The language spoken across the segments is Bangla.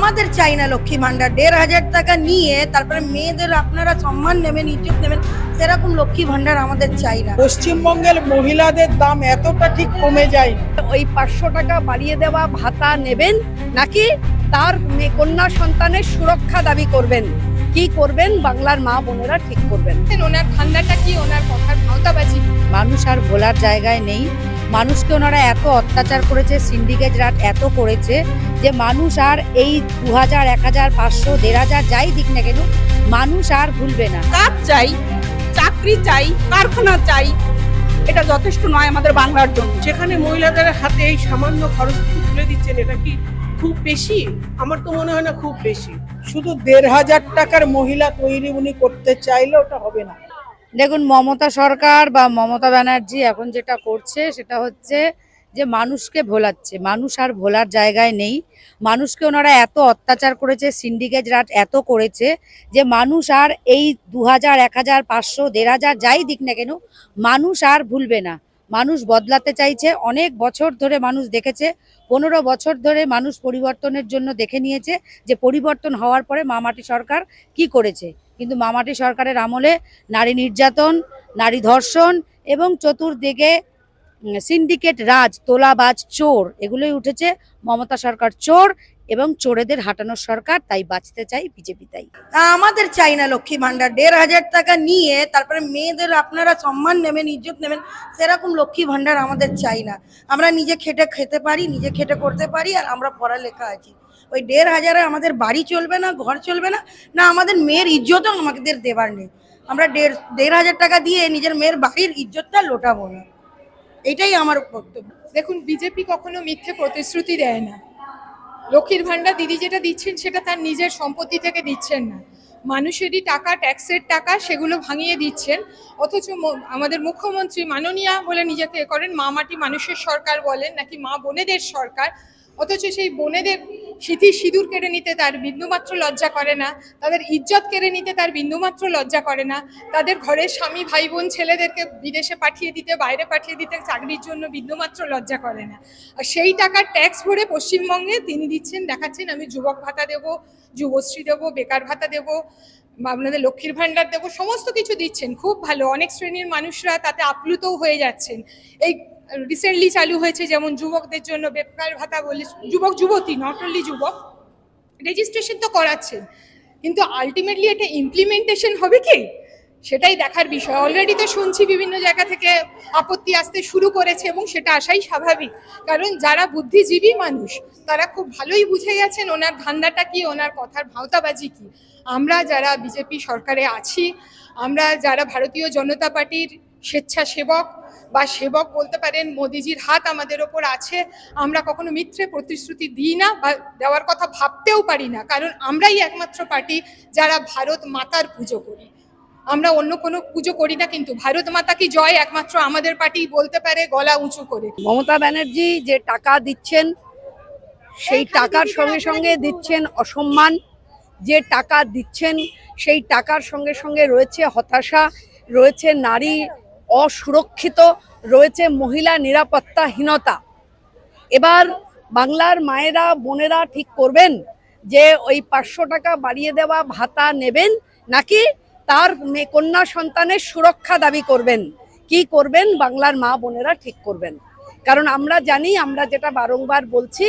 আমাদের চাই না লক্ষ্মী ভান্ডার। ১,৫০০ টাকা নিয়ে তারপরে মেয়েদের আপনারা সম্মান নেবেন, ইজ্জত নেবেন, সেরকম লক্ষ্মী ভান্ডার আমাদের চাই না। পশ্চিমবঙ্গের মহিলাদের দাম এতটা ঠিক কমে যায়। ওই ৫০০ টাকা বাড়িয়ে দেওয়া ভাতা নেবেন নাকি তার কন্যা সন্তানের সুরক্ষা দাবি করবেন? কি করবেন বাংলার মা বোনেরা ঠিক করবেন। ওনার ধান্দাটা কি, ওনার কথার ভাওতাবাজি। মানুষ আর ভোলার জায়গায় নেই। মানুষকে ওনারা এত অত্যাচার করেছে, সিন্ডিকেট রাট এত করেছে যে মানুষ আর এই ২০০০, ১,০০০, ৫০০, ১,৫০০ যাই দিক না কেন মানুষ আর ভুলবে না। কাজ চাই, চাকরি চাই, কারখানা চাই, এটা যথেষ্ট নয় আমাদের বাংলার জন্য। যেখানে মহিলাদের হাতে এই সামান্য খরচ তুলে দিচ্ছেন, এটা কি খুব বেশি? আমার তো মনে হয় না খুব বেশি। শুধু ১,৫০০ টাকার মহিলা তৈরি উনি করতে চাইলে ওটা হবে না। দেখুন, মমতা সরকার বা মমতা ব্যানার্জি এখন যেটা করছে সেটা হচ্ছে যে মানুষকে ভোলাচ্ছে। মানুষ আর ভোলার জায়গায় নেই। মানুষকে ওনারা এত অত্যাচার করেছে, সিন্ডিকেট রাট এত করেছে যে মানুষ আর এই ২০০০, ১,০০০, ৫০০, ১,৫০০ যাই দিক না কেন মানুষ আর ভুলবে না। মানুষ বদলাতে চাইছে। অনেক বছর ধরে মানুষ দেখেছে, ১৫ বছর ধরে মানুষ পরিবর্তনের জন্য দেখে নিয়েছে যে পরিবর্তন হওয়ার পরে মামাটি সরকার কি করেছে। কিন্তু মামাটি সরকারের আমলে নারী নির্যাতন, নারী ধর্ষণ এবং চতুর্দিকে সিন্ডিকেট রাজ, তোলাবাজ, চোর এগুলোই উঠেছে। মমতা সরকার চোর এবং চোরেদের হাঁটানোর সরকার, তাই বাঁচতে চাই বিজেপি। তাই আমাদের চাই না লক্ষ্মী ভান্ডার। ১,৫০০ টাকা নিয়ে তারপরে মেয়েদের আপনারা সম্মান নেবেন, ইজ্জত নেবেন, সেরকম লক্ষ্মী ভান্ডার আমাদের চাই না। আমরা নিজে খেটে খেতে পারি, নিজে খেটে করতে পারি, আর আমরা পড়ালেখা আছি। ওই ১,৫০০ আমাদের বাড়ি চলবে না, ঘর চলবে না, না আমাদের মেয়ের ইজ্জতও আমাদের দেবার নেই। আমরা ১,৫০০ টাকা দিয়ে নিজের মেয়ের বাড়ির ইজ্জতটা লোটাবো না, এটাই আমার বক্তব্য। দেখুন, বিজেপি কখনো মিথ্যে প্রতিশ্রুতি দেয় না। লক্ষ্মীর ভান্ডার দিদি যেটা দিচ্ছেন সেটা তার নিজের সম্পত্তি থেকে দিচ্ছেন না, মানুষেরই টাকা, ট্যাক্সের টাকা, সেগুলো ভাঙিয়ে দিচ্ছেন। অথচ আমাদের মুখ্যমন্ত্রী মাননীয়া বলে নিজেকে করেন, মা মাটি মানুষের সরকার বলেন, নাকি মা বোনেদের সরকার। অথচ সেই বোনেদের সিঁদুর কেড়ে নিতে তার বিন্দুমাত্র লজ্জা করে না, তাদের ইজ্জত কেড়ে নিতে তার বিন্দুমাত্র লজ্জা করে না, তাদের ঘরের স্বামী, ভাই বোন, ছেলেদেরকে বিদেশে পাঠিয়ে দিতে, বাইরে পাঠিয়ে দিতে চাকরির জন্য বিন্দুমাত্র লজ্জা করে না। আর সেই টাকার ট্যাক্স ভরে পশ্চিমবঙ্গে তিনি দিচ্ছেন, দেখাচ্ছেন আমি যুবক ভাতা দেবো, যুবশ্রী দেবো, বেকার ভাতা দেবো, আপনাদের লক্ষ্মীর ভান্ডার দেবো, সমস্ত কিছু দিচ্ছেন। খুব ভালো, অনেক শ্রেণীর মানুষরা তাতে আপ্লুতও হয়ে যাচ্ছেন। এই রিসেন্টলি চালু হয়েছে যেমন যুবকদের জন্য বেকার ভাতা বলে, যুবক যুবতী, নট অনলি যুবক, রেজিস্ট্রেশন তো করাচ্ছেন, কিন্তু আলটিমেটলি এটা ইমপ্লিমেন্টেশন হবে কি, সেটাই দেখার বিষয়। অলরেডি তো শুনছি বিভিন্ন জায়গা থেকে আপত্তি আসতে শুরু করেছে, এবং সেটা আসাই স্বাভাবিক, কারণ যারা বুদ্ধিজীবী মানুষ তারা খুব ভালোই বুঝে গেছেন ওনার ধান্দাটা কি, ওনার কথার ভাওতাবাজি কি। আমরা যারা বিজেপি সরকারে আছি, আমরা যারা ভারতীয় জনতা পার্টির স্বেচ্ছাসেবক বা সেবক বলতে পারেন, মোদিজির হাত আমাদের ওপর আছে, আমরা কখনো মিথ্যে প্রতিশ্রুতি দিই না বা দেওয়ার কথা ভাবতেও পারি না, কারণ আমরাই একমাত্র পার্টি যারা ভারত মাতার পুজো করি। আমরা অন্য কোনো পুজো করি না, কিন্তু ভারত মাতা কি জয় একমাত্র আমাদের পার্টি বলতে পারে গলা উঁচু করে। মমতা ব্যানার্জি যে টাকা দিচ্ছেন সেই টাকার সঙ্গে সঙ্গে দিচ্ছেন অসম্মান। যে টাকা দিচ্ছেন সেই টাকার সঙ্গে সঙ্গে রয়েছে হতাশা, রয়েছে নারী অসুরক্ষিত, রয়েছে মহিলা নিরাপত্তাহীনতা। এবার বাংলার মায়েরা, বোনেরা ঠিক করবেন যে ওই ৫০০ টাকা বাড়িয়ে দেওয়া ভাতা নেবেন নাকি তার কন্যা সন্তানের সুরক্ষা দাবি করবেন। কি করবেন বাংলার মা বোনেরা ঠিক করবেন। কারণ আমরা জানি, আমরা যেটা বারংবার বলছি,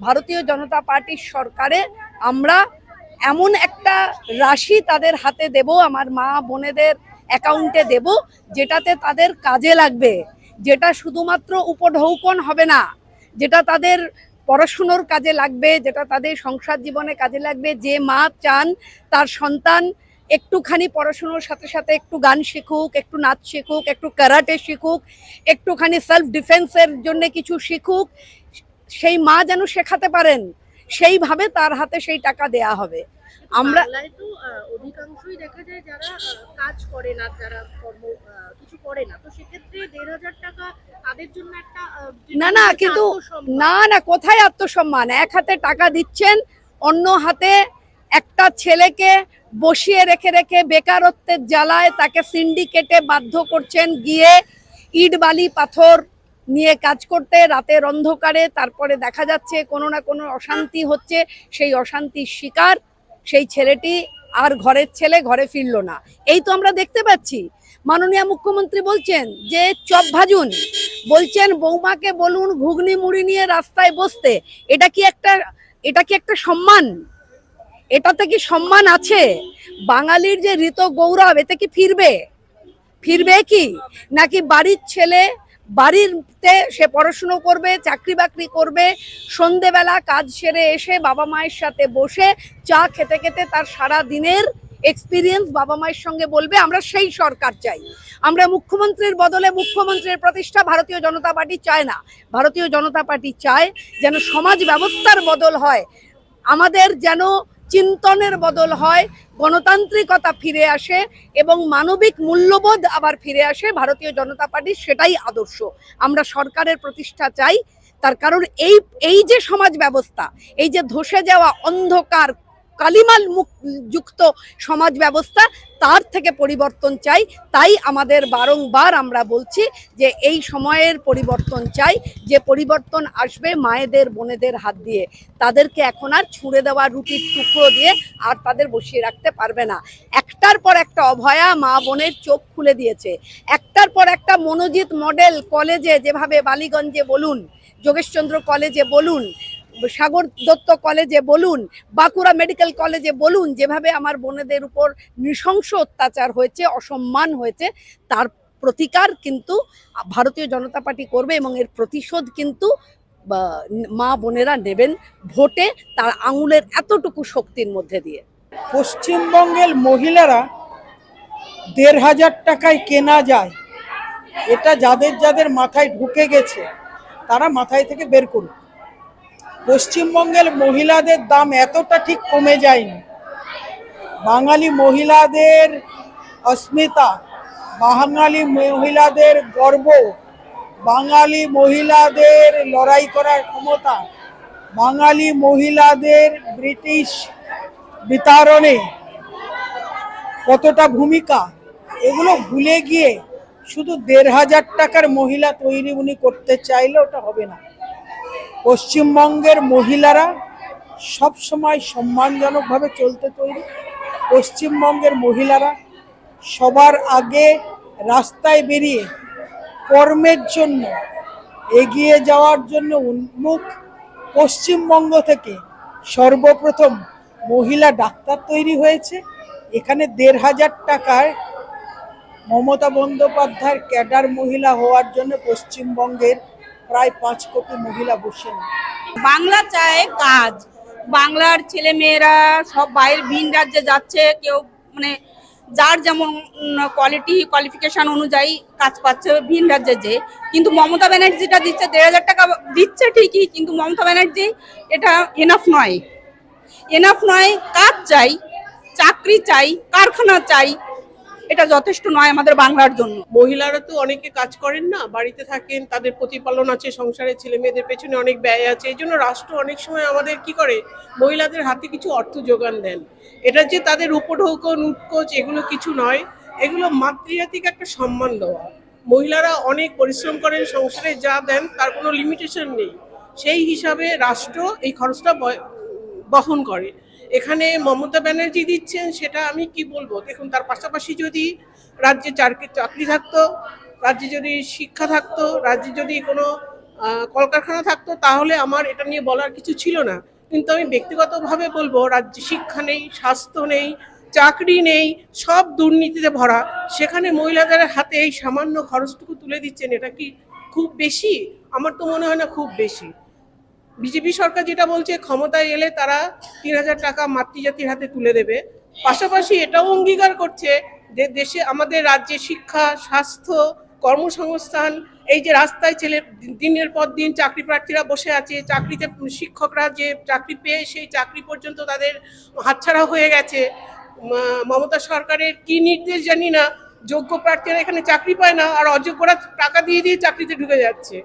ভারতীয় জনতা পার্টির সরকারে আমরা এমন একটা রাশি তাদের হাতে দেব, আমার মা বোনেদের অ্যাকাউন্টে দেব, যেটাতে তাদের কাজে লাগবে, যেটা শুধুমাত্র উপঢৌকন হবে না, যেটা তাদের পড়াশুনোর কাজে লাগবে, যেটা তাদের সংসার জীবনে কাজে লাগবে। যে মা চান তার সন্তান একটুখানি পড়াশুনোর সাথে সাথে একটু গান শিখুক, একটু নাচ শিখুক, একটু ক্যারাটে শিখুক, একটুখানি সেলফ ডিফেন্সের জন্য কিছু শিখুক, সেই মা যেন শেখাতে পারেন, সেইভাবে তার হাতে সেই টাকা দেয়া হবে। আমরা তো অধিকাংশই দেখা যায় যারা কাজ করে না, যারা কিছু করে না, তো সেক্ষেত্রে ১,৫০০ টাকা তাদের জন্য একটা না কিন্তু না, কোথায় আত্মসম্মান? এক হাতে টাকা দিচ্ছেন, অন্য হাতে একটা ছেলেকে বসিয়ে রেখে রেখে বেকারত্বের জ্বালায় তাকে সিন্ডিকেটে বাধ্য করছেন, গিয়ে ইট বালি পাথর নিয়ে কাজ করতে, রাতের অন্ধকারে। তারপরে দেখা যাচ্ছে কোনো না কোনো অশান্তি হচ্ছে, সেই অশান্তির শিকার সেই ছেলেটি আর ঘরের ছেলে ঘরে ফিরলো না। এই তো আমরা দেখতে পাচ্ছি। মাননীয় মুখ্যমন্ত্রী বলছেন যে চপ ভাজুন, বলছেন বৌমাকে বলুন ঘুগনি মুড়ি নিয়ে রাস্তায় বসতে। এটা কি একটা সম্মান? এটাতে কি সম্মান আছে? বাঙালির যে ঋত গৌরব, এতে কি ফিরবে কি? নাকি বাড়ির ছেলে বাড়িতে সে পড়াশুনো করবে, চাকরি বাকরি করবে, সন্ধেবেলা কাজ সেরে এসে বাবা মায়ের সাথে বসে চা খেতে খেতে তার সারা দিনের এক্সপিরিয়েন্স বাবা মায়ের সঙ্গে বলবে? আমরা সেই সরকার চাই। আমরা মুখ্যমন্ত্রীর বদলে মুখ্যমন্ত্রীর প্রতিষ্ঠা ভারতীয় জনতা পার্টি চায় না। ভারতীয় জনতা পার্টি চায় যেন সমাজ ব্যবস্থার বদল হয়, আমাদের যেন চিন্তনের বদল হয়, গণতান্ত্রিকতা ফিরে আসে এবং মানবিক মূল্যবোধ আবার ফিরে আসে। ভারতীয় জনতা পার্টির সেটাই আদর্শ। আমরা সরকারের প্রতিষ্ঠা চাই। তার কারণ এই যে সমাজ ব্যবস্থা, এই যে ধসে যাওয়া অন্ধকার কালিমাল যুক্ত সমাজ ব্যবস্থা, তার থেকে পরিবর্তন চাই। তাই আমাদের বারংবার আমরা বলছি যে এই সময়ের পরিবর্তন চাই, যে পরিবর্তন আসবে মায়েদের বোনেদের হাত দিয়ে। তাদেরকে এখন আর ছুঁড়ে দেওয়া রুটির টুকরো দিয়ে আর তাদের বসিয়ে রাখতে পারবে না। একটার পর একটা অভয়া মা বোনের চোখ খুলে দিয়েছে। একটার পর একটা মনোজিৎ মডেল কলেজে, যেভাবে বালিগঞ্জে বলুন, যোগেশচন্দ্র কলেজে বলুন, সাগর দত্ত কলেজে বলুন, বাঁকুড়া মেডিকেল কলেজে বলুন, যেভাবে আমার বোনেদের উপর নৃশংস অত্যাচার হয়েছে, অসম্মান হয়েছে, তার প্রতিকার কিন্তু ভারতীয় জনতা পার্টি করবে এবং এর প্রতিশোধ কিন্তু মা বোনেরা নেবেন ভোটে, তার আঙুলের এতটুকু শক্তির মধ্যে দিয়ে। পশ্চিমবঙ্গের মহিলারা ১,৫০০ টাকায় কেনা যায়, এটা যাদের মাথায় ঢুকে গেছে তারা মাথায় থেকে বের করুক। পশ্চিমবঙ্গের মহিলাদের দাম এতটা ঠিক কমে যায়নি। বাঙালি মহিলাদের অস্মিতা, বাঙালি মহিলাদের গর্ব, বাঙালি মহিলাদের লড়াই করার ক্ষমতা, বাঙালি মহিলাদের ব্রিটিশ বিতাড়নে কতটা ভূমিকা, এগুলো ভুলে গিয়ে শুধু ১,৫০০ টাকার মহিলা তৈরি উনি করতে চাইলে ওটা হবে না। পশ্চিমবঙ্গের মহিলারা সব সময় সম্মানজনকভাবে চলতে তৈরি। পশ্চিমবঙ্গের মহিলারা সবার আগে রাস্তায় বেরিয়ে কর্মের জন্য, এগিয়ে যাওয়ার জন্য উন্মুখ। পশ্চিমবঙ্গ থেকে সর্বপ্রথম মহিলা ডাক্তার তৈরি হয়েছে। এখানে ১,৫০০ টাকায় মমতা বন্দ্যোপাধ্যায়ের ক্যাডার মহিলা হওয়ার জন্য পশ্চিমবঙ্গের প্রায় ৫ কোটি মহিলা বসে না। বাংলা চায় কাজ। বাংলার ছেলে মেয়েরা সব বাইরের ভিন রাজ্যে যাচ্ছে, কেউ মানে যার যেমন কোয়ালিফিকেশন অনুযায়ী কাজ পাচ্ছে ভিন রাজ্যে যে। কিন্তু মমতা ব্যানার্জি যেটা দিচ্ছে ১,৫০০ টাকা দিচ্ছে ঠিকই, কিন্তু মমতা ব্যানার্জি এটা এনাফ নয়। কাজ চাই, চাকরি চাই, কারখানা চাই, এটা যথেষ্ট নয় আমাদের বাংলার জন্য। মহিলারা তো অনেকে কাজ করেন না, বাড়িতে থাকেন, তাদের প্রতিপালন আছে, সংসারে ছেলে মেয়েদের পেছনে অনেক ব্যয় আছে। এই জন্য রাষ্ট্র অনেক সময় আমাদের কি করে, মহিলাদের হাতে কিছু অর্থ যোগান দেন। এটা যে তাদের উপঢৌকন উৎকোচ এগুলো কিছু নয়, এগুলো মাতৃজাতিকে একটা সম্মান দেওয়া। মহিলারা অনেক পরিশ্রম করেন, সংসারে যা দেন তার কোনো লিমিটেশন নেই, সেই হিসাবে রাষ্ট্র এই খরচটা বহন করে। এখানে মমতা ব্যানার্জি দিচ্ছেন, সেটা আমি কি বলবো। দেখুন, তার পাশাপাশি যদি রাজ্যে চাকরি থাকতো, রাজ্যে যদি শিক্ষা থাকতো, রাজ্যে যদি কোনো কলকারখানা থাকতো, তাহলে আমার এটা নিয়ে বলার কিছু ছিল না। কিন্তু আমি ব্যক্তিগতভাবে বলবো, রাজ্যে শিক্ষা নেই, স্বাস্থ্য নেই, চাকরি নেই, সব দুর্নীতিতে ভরা। সেখানে মহিলাদের হাতে এই সামান্য খরচটুকু তুলে দিচ্ছেন, এটা কি খুব বেশি? আমার তো মনে হয় না খুব বেশি। বিজেপি সরকার যেটা বলছে, ক্ষমতায় এলে তারা ৩,০০০ টাকা মাতৃজাতির হাতে তুলে দেবে। পাশাপাশি এটাও অঙ্গীকার করছে যে দেশে আমাদের রাজ্যে শিক্ষা, স্বাস্থ্য, কর্মসংস্থান, এই যে রাস্তায় ছেলে দিনের পর দিন চাকরি প্রার্থীরা বসে আছে, চাকরিতে শিক্ষকরা যে চাকরি পেয়ে সেই চাকরি পর্যন্ত তাদের হাতছাড়া হয়ে গেছে। মমতা সরকারের কি নির্দেশ জানি না, যোগ্য প্রার্থীরা এখানে চাকরি পায় না, আর অযোগ্যরা টাকা দিয়ে চাকরিতে ঢুকে যাচ্ছে।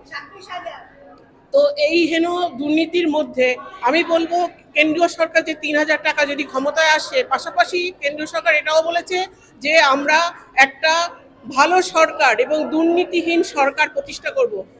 তো এই হেন দুর্নীতির মধ্যে আমি বলবো, কেন্দ্রীয় সরকার যে ৩,০০০ টাকা যদি ক্ষমতায় আসে, পাশাপাশি কেন্দ্রীয় সরকার এটাও বলেছে যে আমরা একটা ভালো সরকার এবং দুর্নীতিহীন সরকার প্রতিষ্ঠা করব।